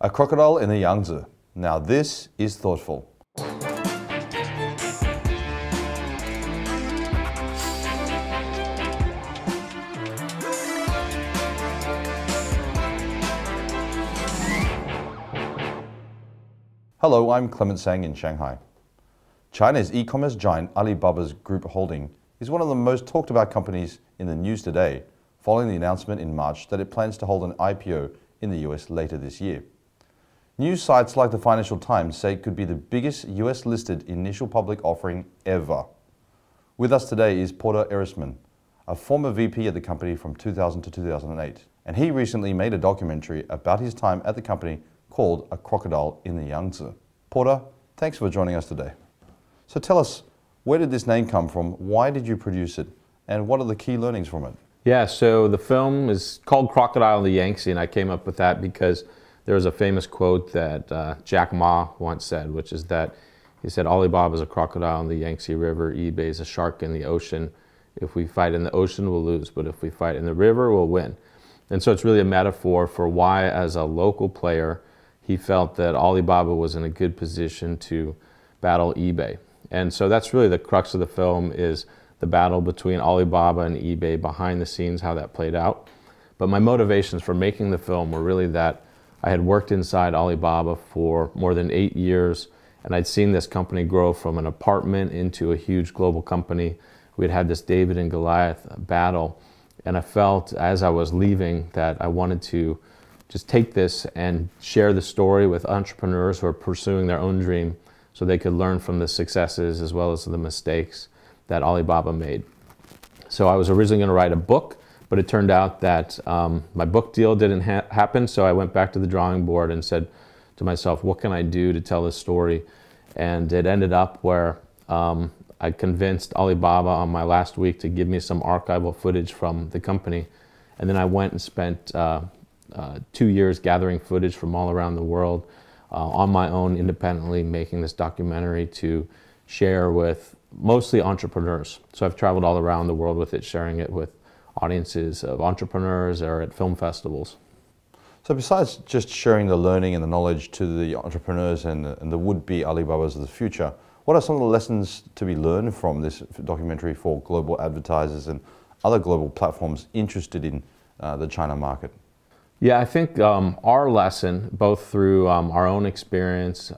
A crocodile in the Yangtze. Now this is thoughtful. Hello, I'm Clement Sang in Shanghai. China's e-commerce giant Alibaba's group holding is one of the most talked about companies in the news today, following the announcement in March that it plans to hold an IPO in the US later this year. News sites like the Financial Times say it could be the biggest US-listed initial public offering ever. With us today is Porter Erisman, a former VP at the company from 2000 to 2008, and he recently made a documentary about his time at the company called A Crocodile in the Yangtze. Porter, thanks for joining us today. So tell us, where did this name come from, why did you produce it, and what are the key learnings from it? Yeah, so the film is called Crocodile in the Yangtze, and I came up with that because there was a famous quote that Jack Ma once said, which is that he said, Alibaba is a crocodile in the Yangtze River, eBay is a shark in the ocean. If we fight in the ocean, we'll lose, but if we fight in the river, we'll win. And so it's really a metaphor for why, as a local player, he felt that Alibaba was in a good position to battle eBay. And so that's really the crux of the film, is the battle between Alibaba and eBay behind the scenes, how that played out. But my motivations for making the film were really that I had worked inside Alibaba for more than 8 years, and I'd seen this company grow from an apartment into a huge global company. We had had this David and Goliath battle, and I felt as I was leaving that I wanted to just take this and share the story with entrepreneurs who are pursuing their own dream so they could learn from the successes as well as the mistakes that Alibaba made. So I was originally going to write a book, but it turned out that my book deal didn't happen, so I went back to the drawing board and said to myself, what can I do to tell this story? And it ended up where I convinced Alibaba on my last week to give me some archival footage from the company, and then I went and spent 2 years gathering footage from all around the world on my own, independently, making this documentary to share with mostly entrepreneurs. So I've traveled all around the world with it, sharing it with audiences of entrepreneurs or at film festivals. So besides just sharing the learning and the knowledge to the entrepreneurs and the would-be Alibabas of the future, what are some of the lessons to be learned from this documentary for global advertisers and other global platforms interested in the China market? Yeah, I think our lesson, both through our own experience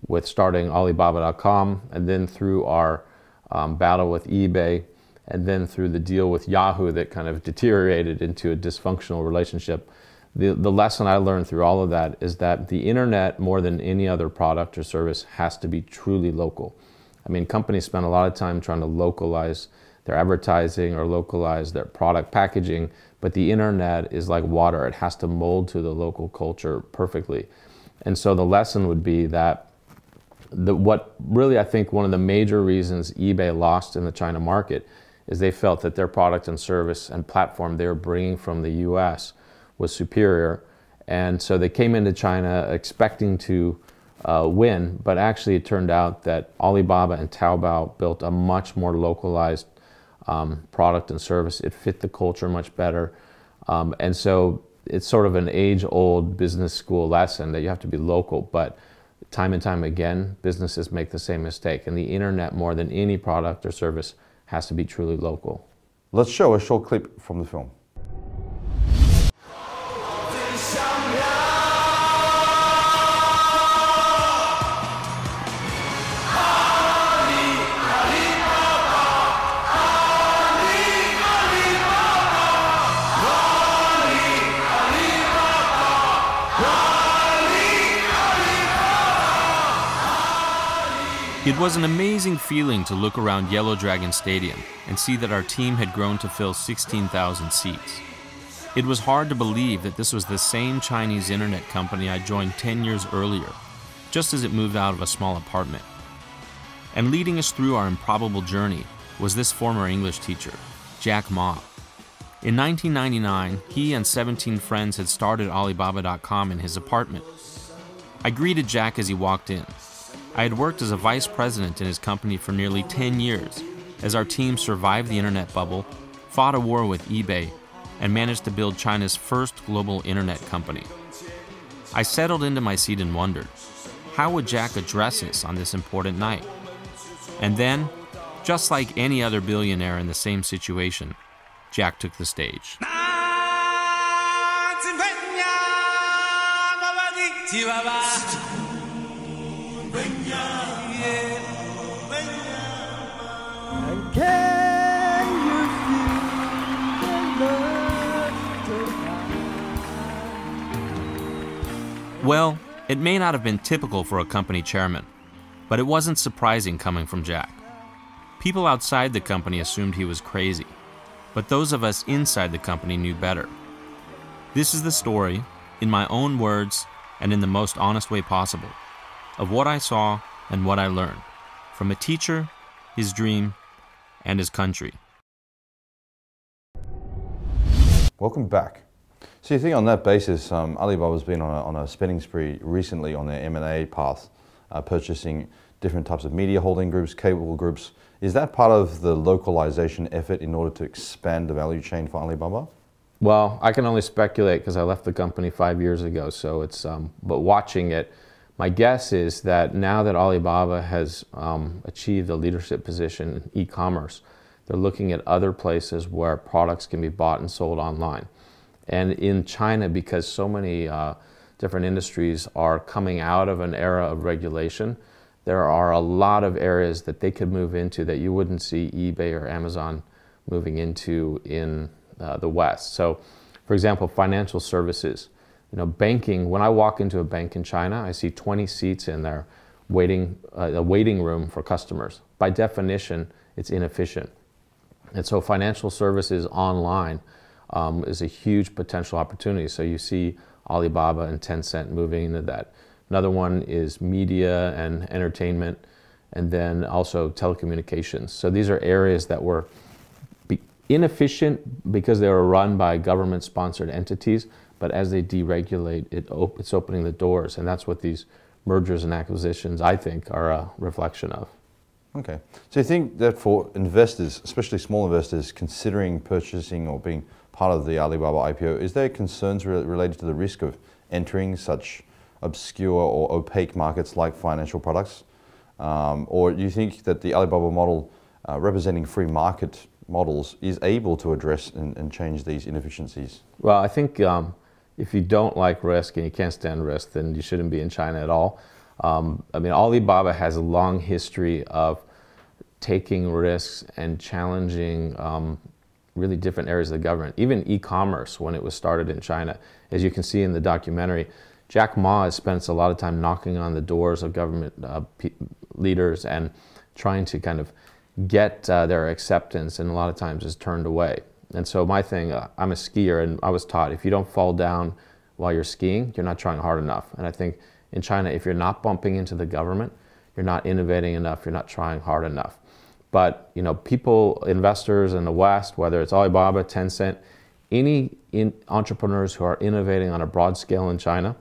with starting Alibaba.com, and then through our battle with eBay, and then through the deal with Yahoo that kind of deteriorated into a dysfunctional relationship, the lesson I learned through all of that is that the internet, more than any other product or service, has to be truly local. I mean, companies spend a lot of time trying to localize their advertising or localize their product packaging, but the internet is like water. It has to mold to the local culture perfectly. And so the lesson would be that what really, I think, one of the major reasons eBay lost in the China market is they felt that their product and service and platform they were bringing from the US was superior. And so they came into China expecting to win, but actually it turned out that Alibaba and Taobao built a much more localized product and service. It fit the culture much better. And so it's sort of an age-old business school lesson that you have to be local, but time and time again, businesses make the same mistake. And the internet, more than any product or service, has to be truly local. Let's show a short clip from the film. It was an amazing feeling to look around Yellow Dragon Stadium and see that our team had grown to fill 16,000 seats. It was hard to believe that this was the same Chinese internet company I joined 10 years earlier, just as it moved out of a small apartment. And leading us through our improbable journey was this former English teacher, Jack Ma. In 1999, he and 17 friends had started Alibaba.com in his apartment. I greeted Jack as he walked in. I had worked as a vice president in his company for nearly 10 years, as our team survived the internet bubble, fought a war with eBay, and managed to build China's first global internet company. I settled into my seat and wondered, how would Jack address us on this important night? And then, just like any other billionaire in the same situation, Jack took the stage. Well, it may not have been typical for a company chairman, but it wasn't surprising coming from Jack. People outside the company assumed he was crazy, but those of us inside the company knew better. This is the story, in my own words and in the most honest way possible, of what I saw and what I learned from a teacher, his dream, and his country. Welcome back. So you think on that basis, Alibaba's been on a spending spree recently on their M&A path, purchasing different types of media holding groups, cable groups. Is that part of the localization effort in order to expand the value chain for Alibaba? Well, I can only speculate because I left the company 5 years ago, so it's, but watching it, my guess is that now that Alibaba has achieved a leadership position in e-commerce, they're looking at other places where products can be bought and sold online. And in China, because so many different industries are coming out of an era of regulation, there are a lot of areas that they could move into that you wouldn't see eBay or Amazon moving into in the West. So, for example, financial services. You know, banking, when I walk into a bank in China, I see 20 seats in there waiting, a waiting room for customers. By definition, it's inefficient. And so financial services online is a huge potential opportunity. So you see Alibaba and Tencent moving into that. Another one is media and entertainment, and then also telecommunications. So these are areas that were inefficient because they were run by government-sponsored entities, but as they deregulate, it's opening the doors, and that's what these mergers and acquisitions, I think, are a reflection of. Okay. So you think that for investors, especially small investors, considering purchasing or being part of the Alibaba IPO, is there concerns related to the risk of entering such obscure or opaque markets like financial products? Or do you think that the Alibaba model, representing free market models, is able to address and change these inefficiencies? Well, I think if you don't like risk and you can't stand risk, then you shouldn't be in China at all. I mean, Alibaba has a long history of taking risks and challenging really different areas of the government. Even e-commerce, when it was started in China, as you can see in the documentary, Jack Ma has spent a lot of time knocking on the doors of government leaders and trying to kind of get their acceptance, and a lot of times is turned away. And so my thing, I'm a skier, and I was taught if you don't fall down while you're skiing, you're not trying hard enough. And I think in China, if you're not bumping into the government, you're not innovating enough, you're not trying hard enough. But you know, people, investors in the West, whether it's Alibaba, Tencent, any entrepreneurs who are innovating on a broad scale in China,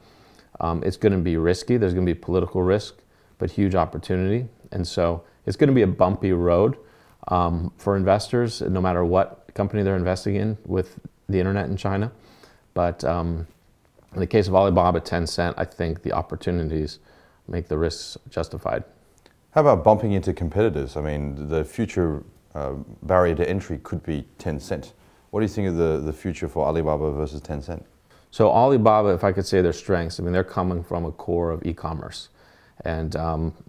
it's going to be risky. There's going to be political risk, but huge opportunity. And so it's going to be a bumpy road for investors, no matter what company they're investing in with the internet in China. But in the case of Alibaba, Tencent, I think the opportunities make the risks justified. How about bumping into competitors? I mean, the future barrier to entry could be Tencent. What do you think of the future for Alibaba versus Tencent? So Alibaba, if I could say their strengths, I mean, they're coming from a core of e-commerce. And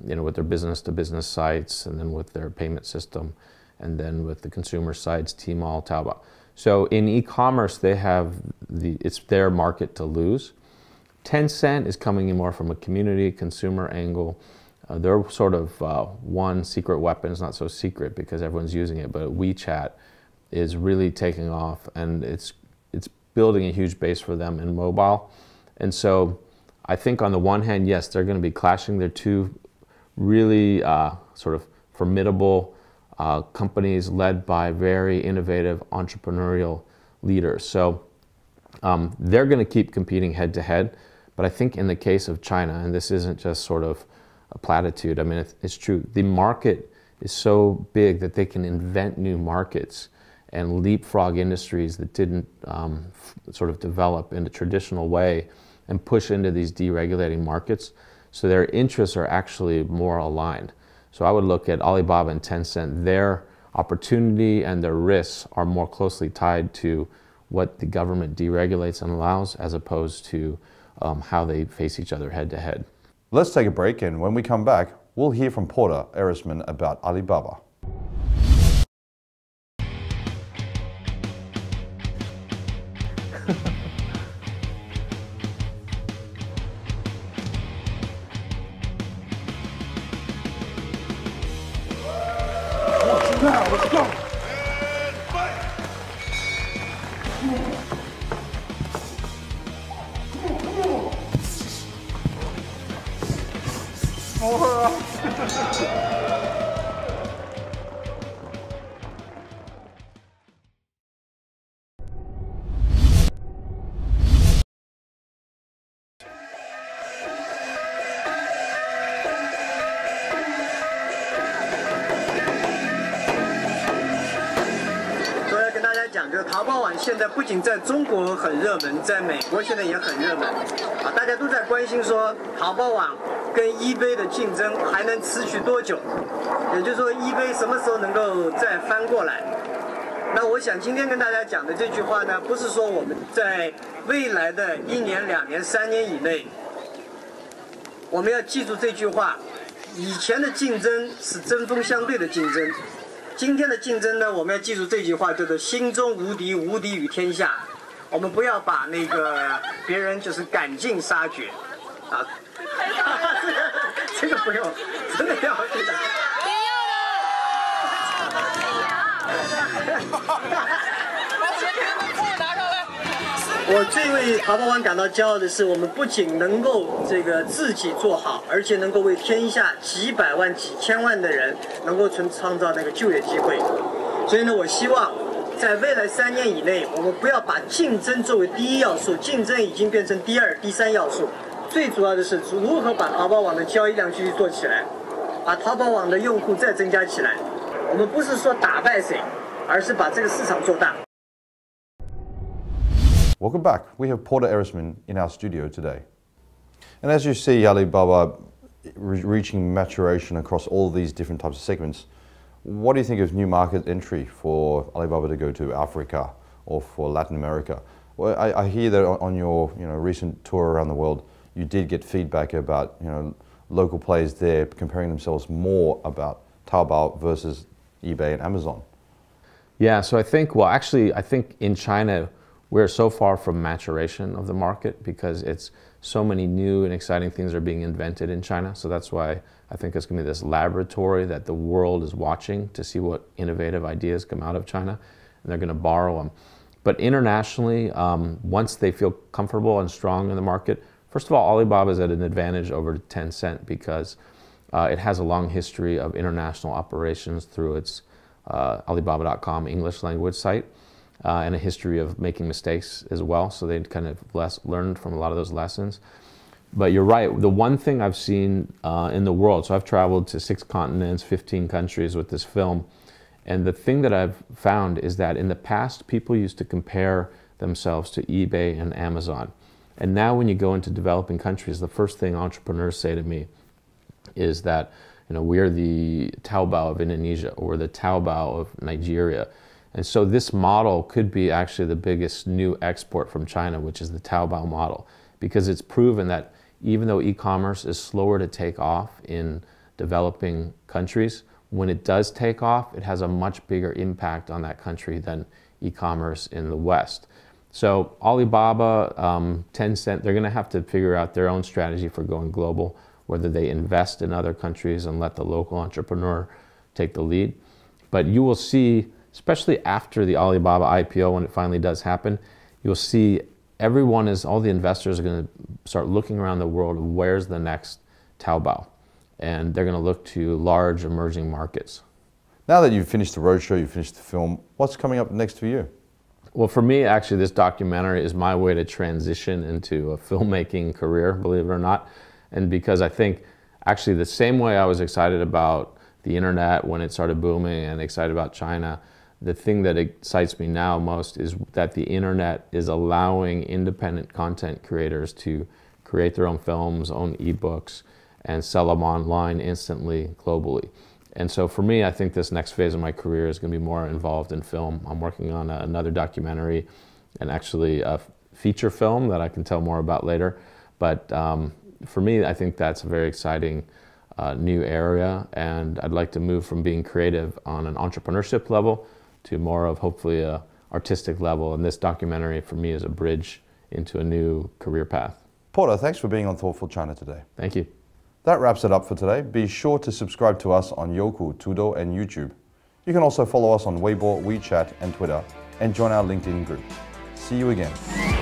you know, with their business-to-business sites, and then with their payment system, and then with the consumer sites, Tmall, Taobao. So in e-commerce, they have it's their market to lose. Tencent is coming in more from a community, consumer angle. They're sort of one secret weapon. It's not so secret because everyone's using it, but WeChat is really taking off, and it's building a huge base for them in mobile. And so I think on the one hand, yes, they're going to be clashing. They're two really sort of formidable companies led by very innovative entrepreneurial leaders. So they're going to keep competing head to head. But I think in the case of China, and this isn't just sort of a platitude, I mean, it's true. The market is so big that they can invent new markets and leapfrog industries that didn't sort of develop in the traditional way and push into these deregulating markets. So their interests are actually more aligned. So I would look at Alibaba and Tencent. Their opportunity and their risks are more closely tied to what the government deregulates and allows, as opposed to how they face each other head to head. Let's take a break, and when we come back, we'll hear from Porter Erisman about Alibaba. Now, let's go! More. 淘宝网现在不仅在中国很热门，在美国现在也很热门，大家都在关心说淘宝网跟 eBay 的竞争还能持续多久？也就是说 eBay 什么时候能够再翻过来？那我想今天跟大家讲的这句话呢，不是说我们在未来的1年、2年、3年以内，我们要记住这句话：以前的竞争是针锋相对的竞争。 今天的竞争呢，我们要记住这句话，叫做“心中无敌，无敌于天下”。我们不要把那个别人就是赶尽杀绝，啊，这个不用，真的要这个。我最为淘宝网感到骄傲的是，我们不仅能够这个自己做好，而且能够为天下几百万、几千万的人能够创造那个就业机会。所以呢，我希望在未来3年以内，我们不要把竞争作为第一要素，竞争已经变成第2、第3要素。最主要的是如何把淘宝网的交易量继续做起来，把淘宝网的用户再增加起来。我们不是说打败谁，而是把这个市场做大。 Welcome back. We have Porter Erisman in our studio today. And as you see Alibaba reaching maturation across all these different types of segments, what do you think of new market entry for Alibaba to go to Africa or for Latin America? Well, I hear that on your recent tour around the world, you did get feedback about local players there comparing themselves more about Taobao versus eBay and Amazon. Yeah, so I think in China, we're so far from maturation of the market because it's so many new and exciting things are being invented in China. So that's why I think it's going to be this laboratory that the world is watching to see what innovative ideas come out of China, and they're going to borrow them. But internationally, once they feel comfortable and strong in the market, first of all, Alibaba is at an advantage over Tencent because it has a long history of international operations through its Alibaba.com English language site. And a history of making mistakes as well, so they'd kind of learned from a lot of those lessons. But you're right, the one thing I've seen in the world, so I've traveled to 6 continents, 15 countries with this film, and the thing that I've found is that in the past, people used to compare themselves to eBay and Amazon. And now when you go into developing countries, the first thing entrepreneurs say to me is that we're the Taobao of Indonesia, or the Taobao of Nigeria. And so this model could be actually the biggest new export from China, which is the Taobao model, because it's proven that even though e-commerce is slower to take off in developing countries, when it does take off, it has a much bigger impact on that country than e-commerce in the West. So Alibaba, Tencent, they're going to have to figure out their own strategy for going global, whether they invest in other countries and let the local entrepreneur take the lead. But you will see, especially after the Alibaba IPO, when it finally does happen, you'll see all the investors are going to start looking around the world, where's the next Taobao? And they're going to look to large emerging markets. Now that you've finished the roadshow, you've finished the film, what's coming up next for you? Well, for me, actually, this documentary is my way to transition into a filmmaking career, believe it or not. And because I think, actually, the same way I was excited about the internet when it started booming and excited about China, the thing that excites me now most is that the internet is allowing independent content creators to create their own films, own ebooks, and sell them online instantly, globally. And so for me, I think this next phase of my career is going to be more involved in film. I'm working on another documentary and actually a feature film that I can tell more about later. But for me, I think that's a very exciting new area, and I'd like to move from being creative on an entrepreneurship level to more of hopefully a artistic level, and this documentary for me is a bridge into a new career path. Porter, thanks for being on Thoughtful China today. Thank you. That wraps it up for today. Be sure to subscribe to us on Youku, Tudo, and YouTube. You can also follow us on Weibo, WeChat, and Twitter, and join our LinkedIn group. See you again.